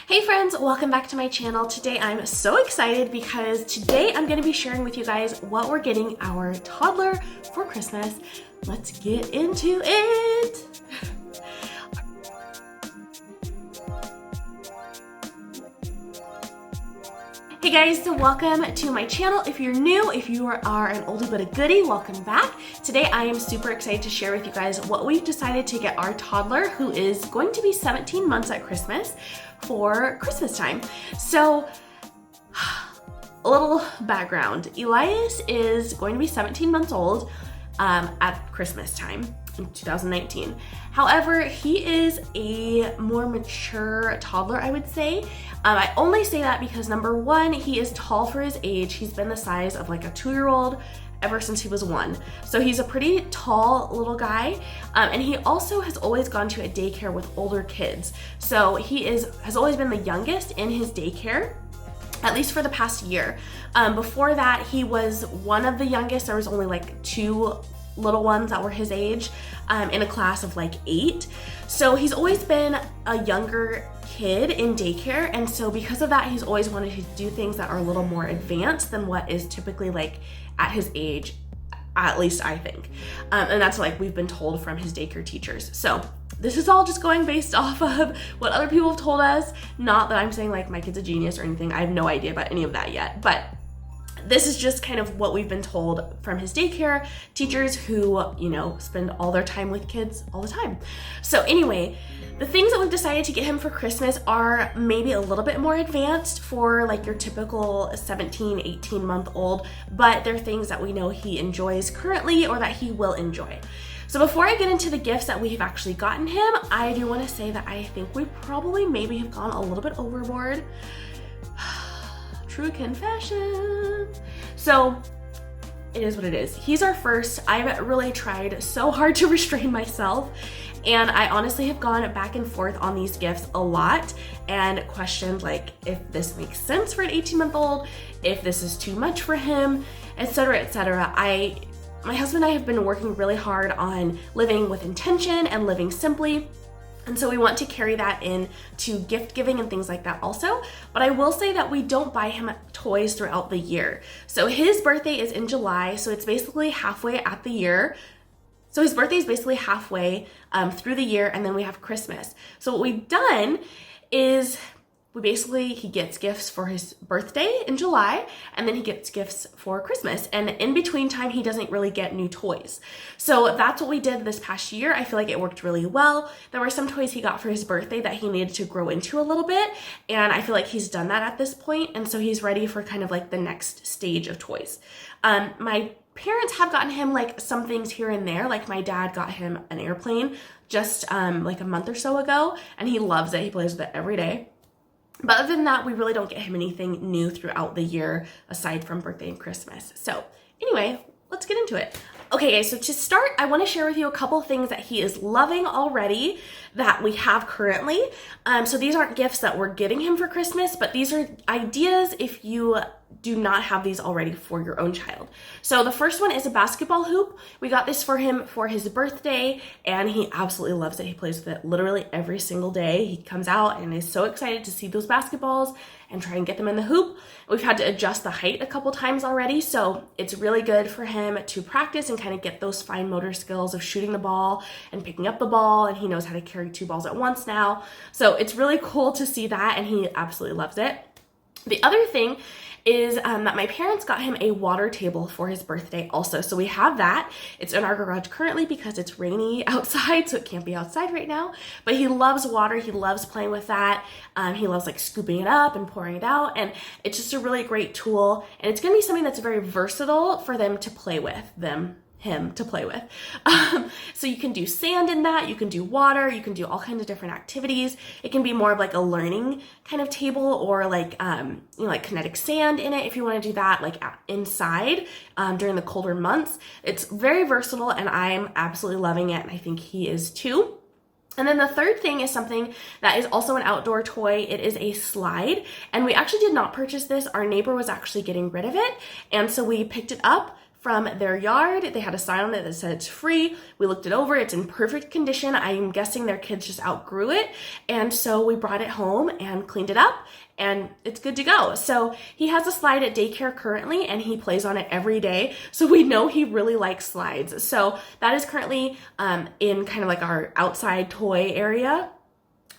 Hey friends, welcome back to my channel. Today I'm so excited because today I'm going to be sharing with you guys what we're getting our toddler for Christmas. Let's get into it. Hey guys, so welcome to my channel. If you're new, if you are an oldie but a goodie, welcome back. Today I am super excited to share with you guys what we've decided to get our toddler, who is going to be 17 months at Christmas, for Christmas time. So a little background. Elias is going to be 17 months old at Christmas time in 2019. However, he is a more mature toddler, I would say. I only say that because number one, he is tall for his age. He's been the size of like a 2-year-old ever since he was 1. So he's a pretty tall little guy. And he also has always gone to a daycare with older kids. So he has always been the youngest in his daycare, at least for the past year. Before that, he was one of the youngest. There was only like 2 little ones that were his age in a class of like 8. So he's always been a younger kid in daycare, and so because of that, he's always wanted to do things that are a little more advanced than what is typically like at his age, at least I think. And that's like we've been told from his daycare teachers. So this is all just going based off of what other people have told us. Not that I'm saying like my kid's a genius or anything. I have no idea about any of that yet, but this is just kind of what we've been told from his daycare teachers who, you know, spend all their time with kids all the time. So anyway, the things that we've decided to get him for Christmas are maybe a little bit more advanced for like your typical 17, 18 month old, but they're things that we know he enjoys currently or that he will enjoy. So before I get into the gifts that we have actually gotten him, I do want to say that I think we probably maybe have gone a little bit overboard. True confession. So it is what it is. He's our first. I've really tried so hard to restrain myself, and I honestly have gone back and forth on these gifts a lot and questioned like if this makes sense for an 18-month-old, if this is too much for him, etc., etc. My husband and I have been working really hard on living with intention and living simply. And so we want to carry that in to gift giving and things like that also. But I will say that we don't buy him toys throughout the year. So his birthday is in July, so it's basically halfway at the year. So his birthday is basically halfway through the year, and then we have Christmas. So what we've done is he gets gifts for his birthday in July, and then he gets gifts for Christmas. And in between time, he doesn't really get new toys. So that's what we did this past year. I feel like it worked really well. There were some toys he got for his birthday that he needed to grow into a little bit, and I feel like he's done that at this point, and so he's ready for kind of like the next stage of toys. My parents have gotten him like some things here and there. Like my dad got him an airplane just like a month or so ago, and he loves it. He plays with it every day. But other than that, we really don't get him anything new throughout the year aside from birthday and Christmas. So anyway, let's get into it. Okay guys, so to start, I want to share with you a couple things that he is loving already that we have currently. So these aren't gifts that we're getting him for Christmas, but these are ideas if you do not have these already for your own child. So the first one is a basketball hoop. We got this for him for his birthday, and he absolutely loves it. He plays with it literally every single day. He comes out and is so excited to see those basketballs and try and get them in the hoop. We've had to adjust the height a couple times already, so it's really good for him to practice and kind of get those fine motor skills of shooting the ball and picking up the ball, and he knows how to carry 2 balls at once now. So it's really cool to see that, and he absolutely loves it. The other thing is that my parents got him a water table for his birthday also. So we have that. It's in our garage currently because it's rainy outside, so it can't be outside right now. But he loves water. He loves playing with that. He loves like scooping it up and pouring it out. And it's just a really great tool. And it's going to be something that's very versatile for them to play with, him to play with. So you can do sand in that, you can do water, you can do all kinds of different activities. It can be more of like a learning kind of table, or like, you know, like kinetic sand in it if you want to do that like inside during the colder months. It's very versatile, and I'm absolutely loving it, and I think he is too. And then the third thing is something that is also an outdoor toy. It is a slide, and we actually did not purchase this. Our neighbor was actually getting rid of it, and so we picked it up from their yard. They had a sign on it that said it's free. We looked it over. It's in perfect condition. I'm guessing their kids just outgrew it. And so we brought it home and cleaned it up, and it's good to go. So he has a slide at daycare currently, and he plays on it every day. So we know he really likes slides. So that is currently in kind of like our outside toy area.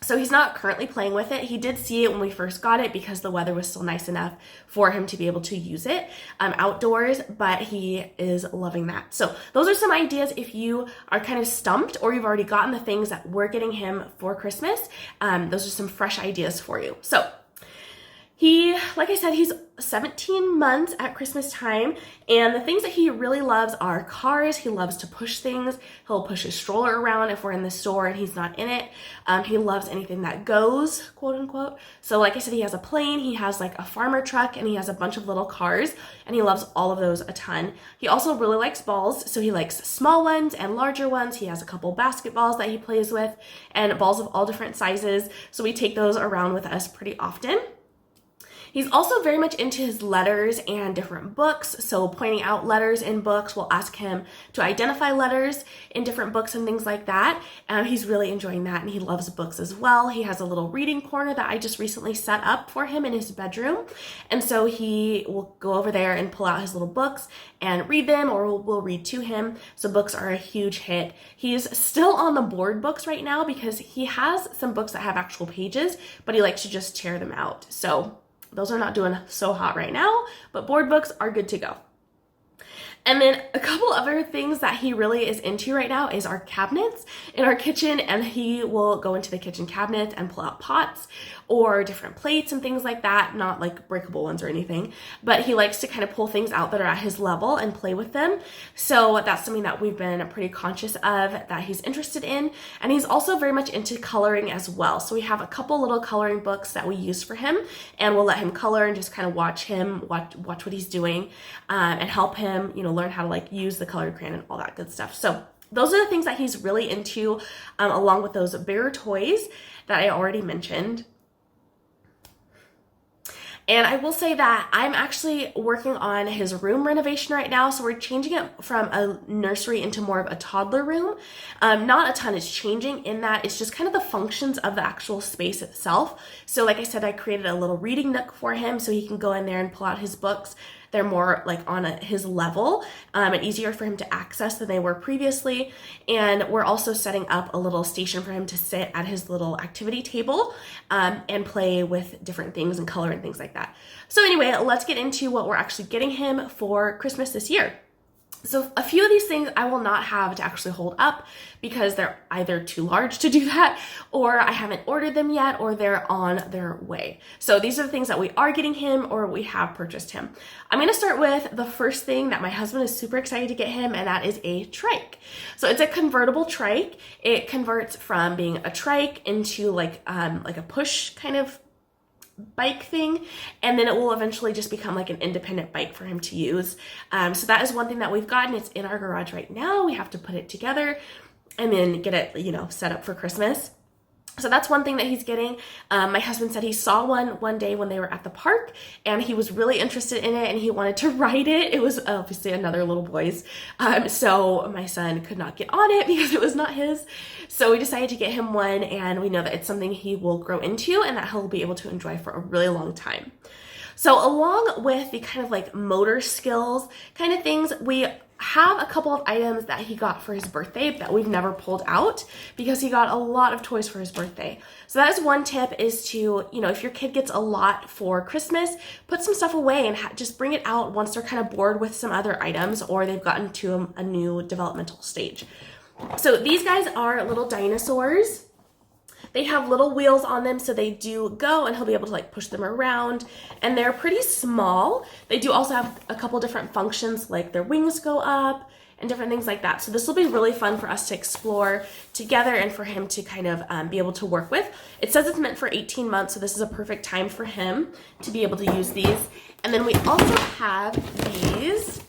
So he's not currently playing with it. He did see it when we first got it because the weather was still nice enough for him to be able to use it outdoors, but he is loving that. So those are some ideas if you are kind of stumped or you've already gotten the things that we're getting him for Christmas. Those are some fresh ideas for you. So he, like I said, he's 17 months at Christmas time, and the things that he really loves are cars. He loves to push things. He'll push his stroller around if we're in the store and he's not in it. He loves anything that goes, quote unquote. So like I said, he has a plane, he has like a farmer truck, and he has a bunch of little cars, and he loves all of those a ton. He also really likes balls, so he likes small ones and larger ones. He has a couple basketballs that he plays with, and balls of all different sizes, so we take those around with us pretty often. He's also very much into his letters and different books, so pointing out letters in books, we'll ask him to identify letters in different books and things like that. He's really enjoying that, and he loves books as well. He has a little reading corner that I just recently set up for him in his bedroom, and so he will go over there and pull out his little books and read them, or we'll read to him. So books are a huge hit. He's still on the board books right now because he has some books that have actual pages, but he likes to just tear them out. So those are not doing so hot right now, but board books are good to go. And then a couple other things that he really is into right now is our cabinets in our kitchen, and he will go into the kitchen cabinet and pull out pots or different plates and things like that, not like breakable ones or anything, but he likes to kind of pull things out that are at his level and play with them. So that's something that we've been pretty conscious of that he's interested in. And he's also very much into coloring as well. So we have a couple little coloring books that we use for him, and we'll let him color and just kind of watch what he's doing, and help him, learn how to like use the colored crayon and all that good stuff. So those are the things that he's really into, along with those bigger toys that I already mentioned. And I will say that I'm actually working on his room renovation right now. So we're changing it from a nursery into more of a toddler room. Not a ton is changing in that. It's just kind of the functions of the actual space itself. So like I said, I created a little reading nook for him so he can go in there and pull out his books. They're more like on his level, and easier for him to access than they were previously. And we're also setting up a little station for him to sit at his little activity table, and play with different things and color and things like that. So anyway, let's get into what we're actually getting him for Christmas this year. So a few of these things I will not have to actually hold up because they're either too large to do that, or I haven't ordered them yet, or they're on their way. So these are the things that we are getting him or we have purchased him. I'm gonna start with the first thing that my husband is super excited to get him, and that is a trike. So it's a convertible trike. It converts from being a trike into like a push kind of bike thing, and then it will eventually just become like an independent bike for him to use. So that is one thing that we've gotten. It's in our garage right now. We have to put it together and then get it, set up for Christmas. So that's one thing that he's getting. My husband said he saw one day when they were at the park, and he was really interested in it and he wanted to ride it. It was obviously another little boy's. So my son could not get on it because it was not his. So we decided to get him one, and we know that it's something he will grow into and that he'll be able to enjoy for a really long time. So along with the kind of like motor skills kind of things, we have a couple of items that he got for his birthday that we've never pulled out because he got a lot of toys for his birthday. So that is one tip, is to, if your kid gets a lot for Christmas, put some stuff away and just bring it out once they're kind of bored with some other items or they've gotten to a new developmental stage. So these guys are little dinosaurs. They have little wheels on them, so they do go, and he'll be able to like push them around, and they're pretty small. They do also have a couple different functions, like their wings go up and different things like that. So this will be really fun for us to explore together and for him to kind of be able to work with. It says it's meant for 18 months, so this is a perfect time for him to be able to use these. And then we also have these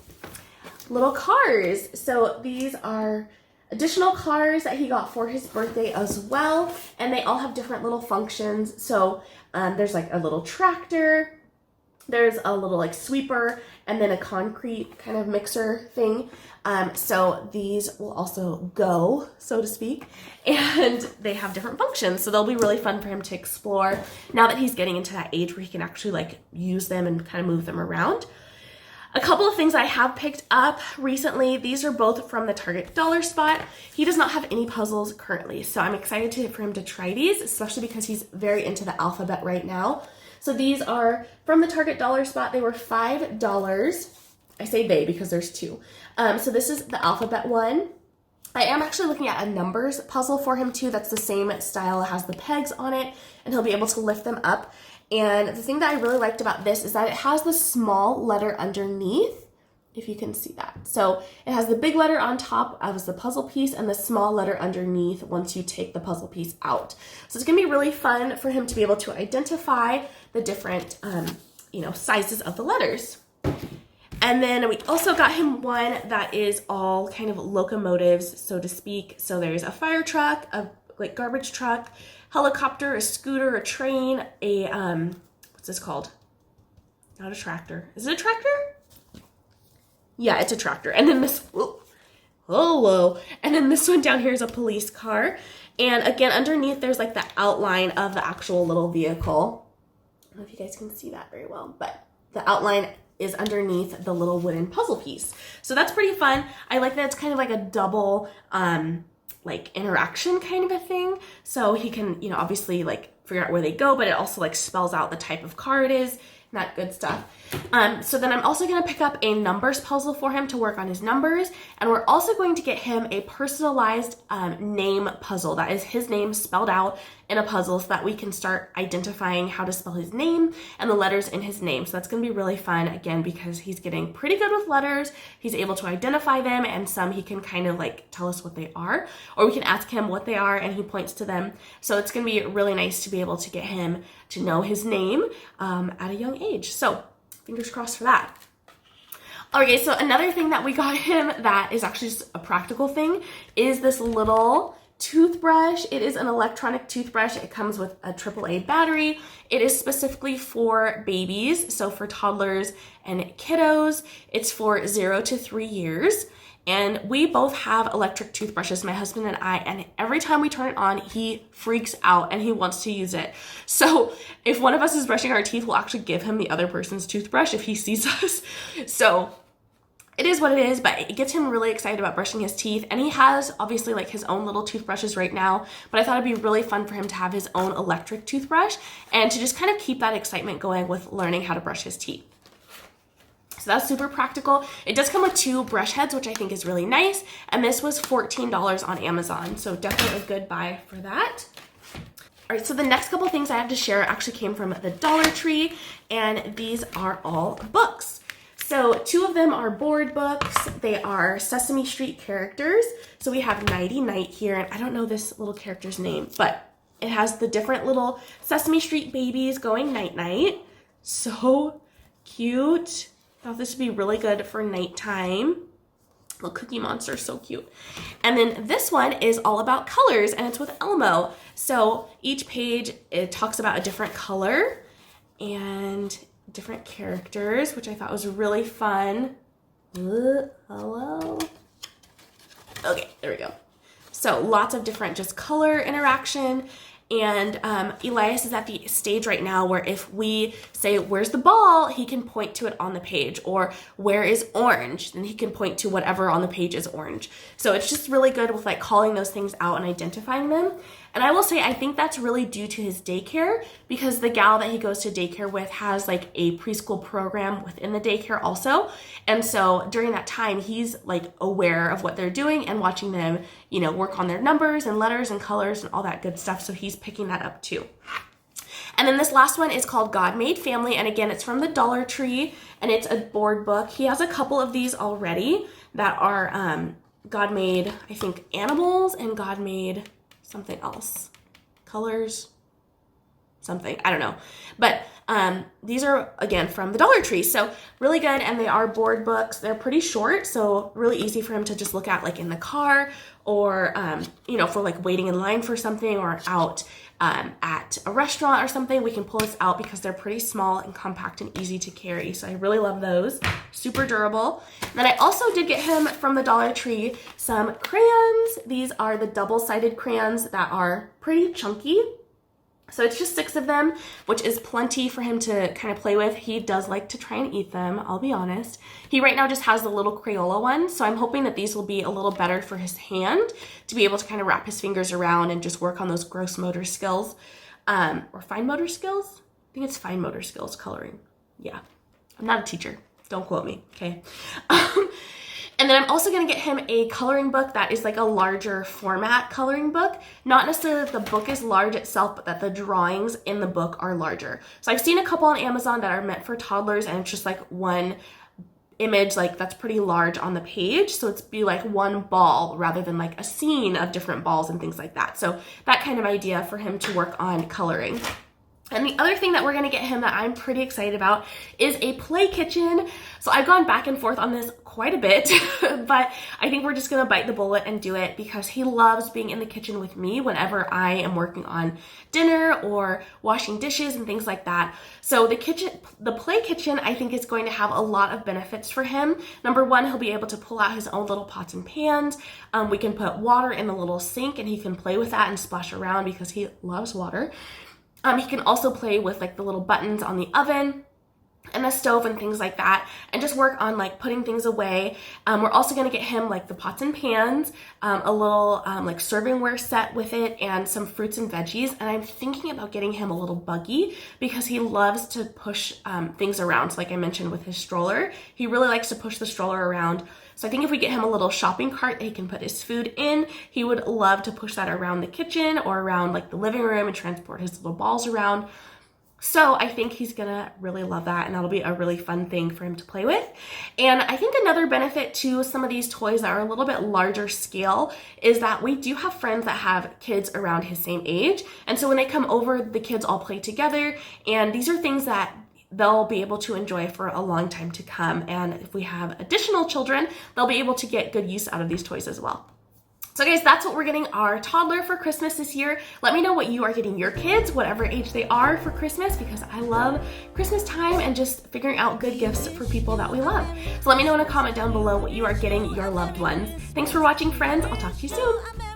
little cars. So these are additional cars that he got for his birthday as well, and they all have different little functions. So there's like a little tractor, There's a little like sweeper and then a concrete kind of mixer thing. So these will also go, so to speak, and they have different functions. So they'll be really fun for him to explore now that he's getting into that age where he can actually like use them and kind of move them around. A couple of things I have picked up recently. These are both from the Target dollar spot. He does not have any puzzles currently, so I'm excited for him to try these, especially because he's very into the alphabet right now. So these are from the Target dollar spot. They were $5. I say they because there's two. So this is the alphabet one. I am actually looking at a numbers puzzle for him too. That's the same style, it has the pegs on it, and he'll be able to lift them up. And the thing that I really liked about this is that it has the small letter underneath, if you can see that. So it has the big letter on top as the puzzle piece and the small letter underneath once you take the puzzle piece out. So it's gonna be really fun for him to be able to identify the different, sizes of the letters. And then we also got him one that is all kind of locomotives, so to speak. So there's a fire truck, a like garbage truck, helicopter, a scooter, a train, a, what's this called? Not a tractor. Is it a tractor? Yeah, it's a tractor. And then this, whoa. And then this one down here is a police car. And again, underneath there's like the outline of the actual little vehicle. I don't know if you guys can see that very well, but the outline is underneath the little wooden puzzle piece. So that's pretty fun. I like that it's kind of like a double, like interaction kind of a thing. So he can, obviously like figure out where they go, but it also like spells out the type of car it is, and that good stuff. So then I'm also gonna pick up a numbers puzzle for him to work on his numbers. And we're also going to get him a personalized name puzzle. That is his name spelled out in a puzzle so that we can start identifying how to spell his name and the letters in his name. So that's gonna be really fun, again, because he's getting pretty good with letters. He's able to identify them, and some he can kind of like tell us what they are, or we can ask him what they are and he points to them. So it's gonna be really nice to be able to get him to know his name at a young age. So fingers crossed for that. Okay, so another thing that we got him that is actually just a practical thing is this little toothbrush. It is an electronic toothbrush. It comes with a AAA battery. It is specifically for babies, so for toddlers and kiddos. It's for 0 to 3 years. And we both have electric toothbrushes, my husband and I, and every time we turn it on, he freaks out and he wants to use it. So if one of us is brushing our teeth, we'll actually give him the other person's toothbrush if he sees us. So it is what it is, but it gets him really excited about brushing his teeth. And he has obviously like his own little toothbrushes right now, but I thought it'd be really fun for him to have his own electric toothbrush and to just kind of keep that excitement going with learning how to brush his teeth. So that's super practical. It does come with 2 brush heads, which I think is really nice. And this was $14 on Amazon. So definitely a good buy for that. All right, so the next couple things I have to share actually came from the Dollar Tree, and these are all books. So 2 of them are board books. They are Sesame Street characters. So we have Nighty Night here, and I don't know this little character's name, but it has the different little Sesame Street babies going night-night. So cute. Thought this would be really good for nighttime. Little Cookie Monster, so cute. And then this one is all about colors, and it's with Elmo. So each page, it talks about a different color and different characters, which I thought was really fun. Hello? Okay, there we go. So lots of different just color interaction. And Elias is at the stage right now where if we say, where's the ball, he can point to it on the page, or where is orange, then he can point to whatever on the page is orange. So it's just really good with like calling those things out and identifying them. And I will say, I think that's really due to his daycare, because the gal that he goes to daycare with has like a preschool program within the daycare also. And so during that time, he's like aware of what they're doing and watching them, work on their numbers and letters and colors and all that good stuff. So he's picking that up too. And then this last one is called God Made Family. And again, it's from the Dollar Tree, and it's a board book. He has a couple of these already that are God Made, I think, animals, and God Made something else. Colors, something, I don't know. But These are, again, from the Dollar Tree, so really good, and they are board books. They're pretty short, so really easy for him to just look at like in the car or, you know, for like waiting in line for something or out at a restaurant or something. We can pull this out because they're pretty small and compact and easy to carry, so I really love those. Super durable. And then I also did get him from the Dollar Tree some crayons. These are the double-sided crayons that are pretty chunky. So it's just 6 of them, which is plenty for him to kind of play with. He does like to try and eat them, I'll be honest. He right now just has the little Crayola ones, so I'm hoping that these will be a little better for his hand to be able to kind of wrap his fingers around and just work on those gross motor skills. Or fine motor skills? I think it's fine motor skills coloring. Yeah, I'm not a teacher. Don't quote me, okay? And then I'm also going to get him a coloring book that is like a larger format coloring book. Not necessarily that the book is large itself, but that the drawings in the book are larger. So I've seen a couple on Amazon that are meant for toddlers, and it's just like one image like that's pretty large on the page. So it's be like one ball rather than like a scene of different balls and things like that. So that kind of idea for him to work on coloring. And the other thing that we're going to get him that I'm pretty excited about is a play kitchen. So I've gone back and forth on this quite a bit, but I think we're just going to bite the bullet and do it because he loves being in the kitchen with me whenever I am working on dinner or washing dishes and things like that. So the play kitchen, I think is going to have a lot of benefits for him. Number one, he'll be able to pull out his own little pots and pans. We can put water in the little sink and he can play with that and splash around because he loves water. He can also play with like the little buttons on the oven and the stove and things like that, and just work on like putting things away. We're also going to get him like the pots and pans, a little like servingware set with it, and some fruits and veggies. And I'm thinking about getting him a little buggy because he loves to push things around. So like I mentioned with his stroller, he really likes to push the stroller around. So I think if we get him a little shopping cart that he can put his food in, he would love to push that around the kitchen or around like the living room and transport his little balls around. So I think he's gonna really love that, and that'll be a really fun thing for him to play with. And I think another benefit to some of these toys that are a little bit larger scale is that we do have friends that have kids around his same age. And so when they come over, the kids all play together, and these are things that they'll be able to enjoy for a long time to come. And if we have additional children, they'll be able to get good use out of these toys as well. So guys, that's what we're getting our toddler for Christmas this year. Let me know what you are getting your kids, whatever age they are, for Christmas, because I love Christmas time and just figuring out good gifts for people that we love. So let me know in a comment down below what you are getting your loved ones. Thanks for watching, friends. I'll talk to you soon.